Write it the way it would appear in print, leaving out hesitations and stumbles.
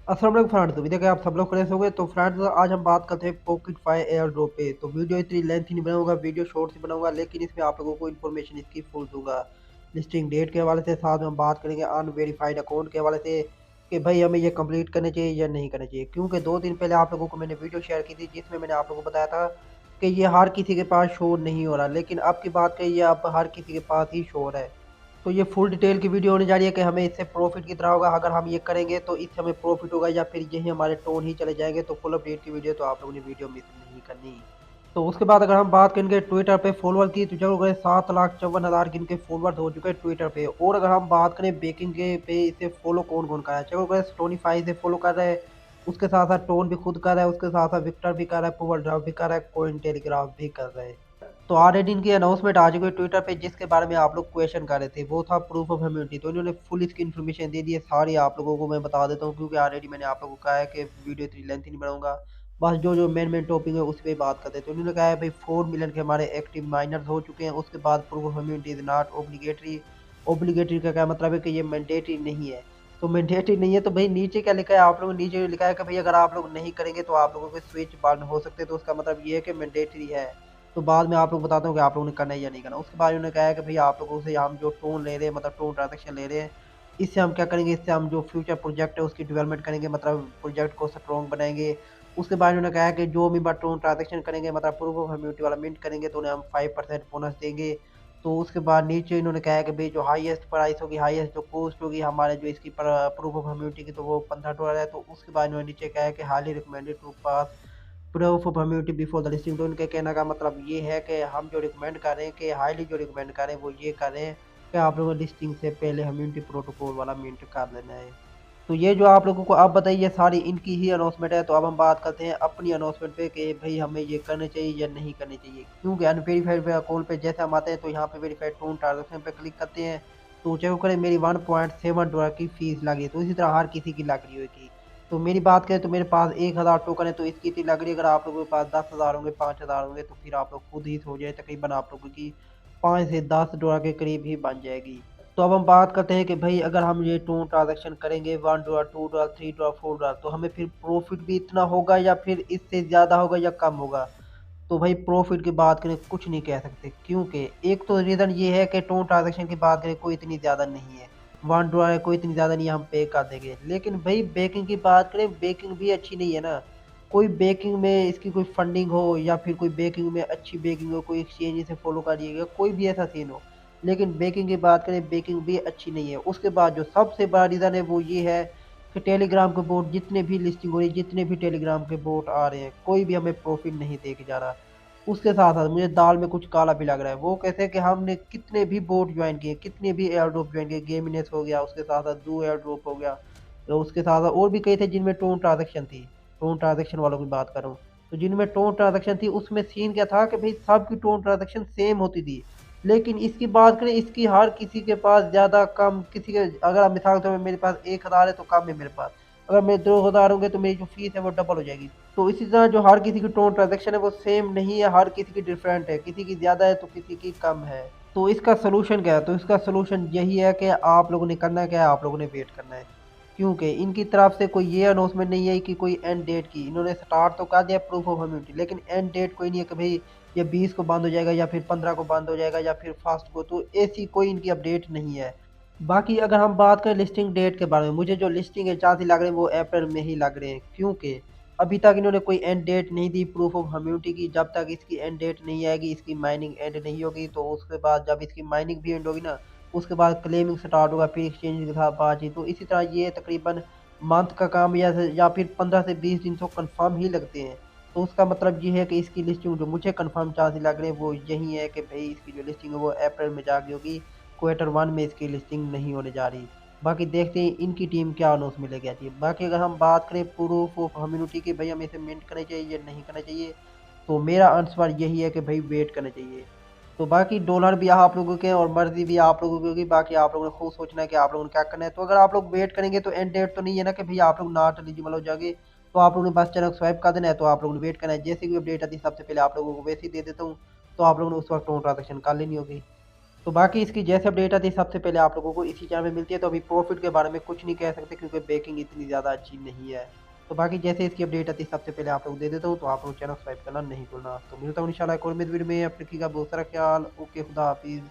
अस्सलाम वालेकुम फ्रेंड्स, उम्मीद है कि आप सब लोग कैसे होंगे। तो फ्रेंड्स, आज हम बात करते हैं पॉकेट फायर एयर ड्रॉप पे। तो वीडियो इतनी लेंथ नहीं बनाऊंगा, वीडियो शॉर्ट से बनाऊंगा, लेकिन इसमें आप लोगों को इन्फॉर्मेशन इसकी फुल दूंगा। लिस्टिंग डेट के हवाले से, साथ में हम बात करेंगे अनवेरीफाइड अकाउंट के हवाले से कि भाई हमें ये कंप्लीट करने चाहिए या नहीं करने चाहिए। क्योंकि 2 दिन पहले आप लोगों को मैंने वीडियो शेयर की थी जिसमें मैंने आप लोगों को बताया था कि ये हर किसी के पास शो नहीं हो रहा, लेकिन अब की बात करिए, अब हर किसी के पास ही शो है। तो ये फुल डिटेल की वीडियो होने जा रही है कि हमें इससे प्रॉफिट कितना होगा, अगर हम ये करेंगे तो इससे हमें प्रॉफिट होगा या फिर यही हमारे टोन ही चले जाएंगे। तो फुल अपडेट की वीडियो तो आप लोगों ने वीडियो मिस नहीं करनी। तो उसके बाद अगर हम बात करेंगे ट्विटर पे फॉलोअर की, तो चलो गए 7,54,000 के इनके फॉलोअर्स हो चुके हैं ट्विटर पे। और अगर हम बात करें बेकिंग के पे, इसे फॉलो कौन कौन कर रहा है, चलो गए स्टोनीफाई से फॉलो कर रहे हैं, उसके साथ साथ टोन भी खुद कर रहा है, उसके साथ साथ विक्टर भी कर रहा है, पुअर ड्राफ भी कर रहा है, कोइन टेलीग्राफ भी कर रहे हैं। तो ऑलरेडी इनकी अनाउंसमेंट आ चुकी है ट्विटर पे, जिसके बारे में आप लोग क्वेश्चन कर रहे थे, वो था प्रूफ ऑफ इम्यूनिटी। तो इन्होंने फुल इसकी इन्फॉर्मेशन दे दी है सारी, आप लोगों को मैं बता देता हूँ, क्योंकि ऑलरेडी मैंने आप लोगों को कहा है कि वीडियो इतनी लेंथ नहीं बनाऊंगा। बस जो जो मेन टॉपिक है उस पर बात करते हैं। तो इन्होंने कहा है भाई 4 मिलियन के हमारे एक्टिव माइनर्स हो चुके हैं। उसके बाद proof of immunity is not obligatory. Obligatory का क्या मतलब है कि ये मैंडेटरी नहीं है। तो मैंडेटरी नहीं है तो भाई नीचे क्या लिखा है, आप लोगों ने नीचे लिखा है कि भाई अगर आप लोग नहीं करेंगे तो आप लोगों के स्विच बंद हो सकते हैं। तो उसका मतलब ये है कि मैंडेटरी है। तो बाद में आप लोग बताता हूँ कि आप लोगों ने करना है या नहीं करना। उसके बाद उन्होंने कहा है कि भाई आप लोगों से हम जो टोन ले रहे हैं, मतलब टोन ट्रांजेक्शन ले रहे हैं, इससे हम क्या करेंगे, इससे हम जो फ्यूचर प्रोजेक्ट है उसकी डेवलपमेंट करेंगे, मतलब प्रोजेक्ट को स्ट्रॉन्ग बनाएंगे। उसके बाद उन्होंने कहा है कि जो भी बार टोन ट्रांजेक्शन करेंगे, मतलब प्रूफ ऑफ इम्यूनिटी वाला मिंट करेंगे, तो उन्हें हम 5% बोनस देंगे। तो उसके बाद नीचे इन्होंने कहा है कि भाई जो हाईएस्ट प्राइस होगी, हाईएस्ट जो कॉस्ट होगी हमारे जो इसकी प्रूफ ऑफ इम्यूनिटी की, तो वो $15 है। तो उसके बाद इन्होंने नीचे कहा है कि highly recommended to pass proof of immunity before the listing. तो उनके कहने का मतलब ये है कि हम जो रिकमेंड कर रहे हैं, कि हाईली जो रिकमेंड कर रहे हैं वो ये कर रहे हैं कि आप लोगों को लिस्टिंग से पहले इम्यूनिटी प्रोटोकॉल वाला मिंट कर लेना है। तो ये जो आप लोगों को अब बताइए, सारी इनकी ही अनाउंसमेंट है। तो अब हम बात करते हैं अपनी अनाउंसमेंट पे कि भाई हमें ये करने चाहिए या नहीं करने चाहिए। क्योंकि अनवेरीफाइड अकाउंट पे जैसे हम आते हैं तो यहाँ पे वेरीफाइड टोन ट्रांजेक्शन पे क्लिक करते हैं, तो चेक करें मेरी $1.7 की फीस लगी। तो इसी तरह हर किसी की लग रही होगी। तो मेरी बात करें तो मेरे पास 1,000 टोकन है, तो इसकी इतनी लग रही है। अगर आप लोगों के पास 10,000 होंगे, 5,000 होंगे, तो फिर आप लोग खुद ही सो जाए, तकरीबन आप लोगों की $5 से $10 के करीब ही बन जाएगी। तो अब हम बात करते हैं कि भाई अगर हम ये टू ट्रांजेक्शन करेंगे, $1, $2, $3, $4, तो हमें फिर प्रॉफिट भी इतना होगा या फिर इससे ज़्यादा होगा या कम होगा। तो भाई प्रॉफिट की बात करें कुछ नहीं कह सकते, क्योंकि एक तो रीज़न ये है कि टोन ट्रांजेक्शन की बात करें कोई इतनी ज़्यादा नहीं है। $1 है, कोई इतनी ज़्यादा नहीं है, हम पे कर देंगे। लेकिन भाई बेकिंग की बात करें, बेकिंग भी अच्छी नहीं है ना। कोई बेकिंग में इसकी कोई फंडिंग हो या फिर कोई बेकिंग में अच्छी बेकिंग हो, कोई एक्सचेंज इसे फॉलो करिएगा, कोई भी ऐसा सीन हो, लेकिन बेकिंग की बात करें बेकिंग भी अच्छी नहीं है। उसके बाद जो सबसे बड़ा रीज़न है वो ये है कि टेलीग्राम के बोट जितने भी लिस्टिंग हो रही है, जितने भी टेलीग्राम के बोट आ रहे हैं, कोई भी हमें प्रॉफिट नहीं दे के जा रहा। उसके साथ साथ मुझे दाल में कुछ काला भी लग रहा है। वो कहते हैं कि हमने कितने भी बोट ज्वाइन किए, कितने भी एयर ड्रॉप ज्वाइन किए, गेमिनेस हो गया, उसके साथ साथ जू एयर ड्रॉप हो गया, तो उसके साथ साथ और भी कई थे जिनमें टोन ट्रांजेक्शन थी। टोन ट्रांजेक्शन वालों की बात कर रहा हूँ। तो जिनमें टोन ट्रांजेक्शन थी उसमें सीन क्या था कि भाई सबकी टोन ट्रांजेक्शन सेम होती थी। लेकिन इसकी बात करें, इसकी हर किसी के पास ज़्यादा कम, किसी के अगर आप मिसाल के तौर पे मेरे पास 1,000 है तो कम है मेरे पास। अगर मेरे 2,000 होंगे तो मेरी जो फीस है वो डबल हो जाएगी। तो इसी तरह जो हर किसी की टोन ट्रांजेक्शन है वो सेम नहीं है, हर किसी की डिफरेंट है, किसी की ज़्यादा है तो किसी की कम है। तो इसका सोल्यूशन क्या है? तो इसका सोल्यूशन यही है कि आप लोगों ने करना क्या है, आप लोगों ने वेट करना है। क्योंकि इनकी तरफ से कोई ये अनाउंसमेंट नहीं है कि कोई एंड डेट की। इन्होंने स्टार्ट तो कर दिया प्रूफ ऑफ इम्यूनिटी, लेकिन एंड डेट कोई नहीं है कि भाई ये 20 को बंद हो जाएगा या फिर 15 को बंद हो जाएगा या फिर फर्स्ट को। तो ऐसी कोई इनकी अपडेट नहीं है। बाकी अगर हम बात करें लिस्टिंग डेट के बारे में, मुझे जो लिस्टिंग है चांस लग रहे हैं वो अप्रैल में ही लग रहे हैं। क्योंकि अभी तक इन्होंने कोई एंड डेट नहीं दी प्रूफ ऑफ ह्यूमैनिटी की। जब तक इसकी एंड डेट नहीं आएगी, इसकी माइनिंग एंड नहीं होगी, तो उसके बाद जब इसकी माइनिंग भी एंड होगी ना, उसके बाद क्लेमिंग स्टार्ट होगा, फिर एक्सचेंज के साथ बातचीत। तो इसी तरह ये तकरीबन मंथ का काम या फिर 15 से 20 दिन तो कंफर्म ही लगते हैं। तो उसका मतलब ये है कि इसकी लिस्टिंग जो मुझे कंफर्म चांस लग रहे हैं वो यही है कि भाई इसकी जो लिस्टिंग है वो अप्रैल में जाके होगी। क्वार्टर 1 में इसकी लिस्टिंग नहीं होने जा रही। बाकी देखते हैं इनकी टीम क्या अनाउंस में लेके आती है। बाकी अगर हम बात करें प्रूफ ऑफ ह्यूमैनिटी की, भाई हमें इसे मिंट करना चाहिए या नहीं करना चाहिए, तो मेरा आंसर यही है कि भाई वेट करना चाहिए। तो बाकी डॉलर भी आप लोगों के और मर्जी भी आप लोगों की होगी। बाकी आप लोगों ने खुद सोचना है कि आप लोगों ने क्या करना है। तो अगर आप लोग वेट करेंगे तो एंड डेट तो नहीं है ना कि भाई आप लोग नॉट एलिजिबल हो जाओगे। तो आप लोगों ने बस चैनल स्वाइप कर देना है, तो आप लोगों ने वेट करना है। जैसे भी अपडेट आती है सबसे पहले आप लोगों को वैसे ही दे देता हूँ। तो आप लोगों ने उस वक्त ट्रांजेक्शन कर लेनी होगी। तो बाकी इसकी जैसे अपडेट आती है सबसे पहले आप लोगों को इसी चैनल में मिलती है। तो अभी प्रॉफिट के बारे में कुछ नहीं कह सकते क्योंकि बेकिंग इतनी ज़्यादा अच्छी नहीं है। तो बाकी जैसे इसकी अपडेट आती है सबसे पहले आप लोग दे देता हूँ। तो आप लोग चैनल सब्सक्राइब करना नहीं भूलना। तो मिलता हूँ इंशाल्लाह एक और वीडियो में। अपने रखिएगा बहुत सारा ख्याल। ओके, खुदा हाफिज़।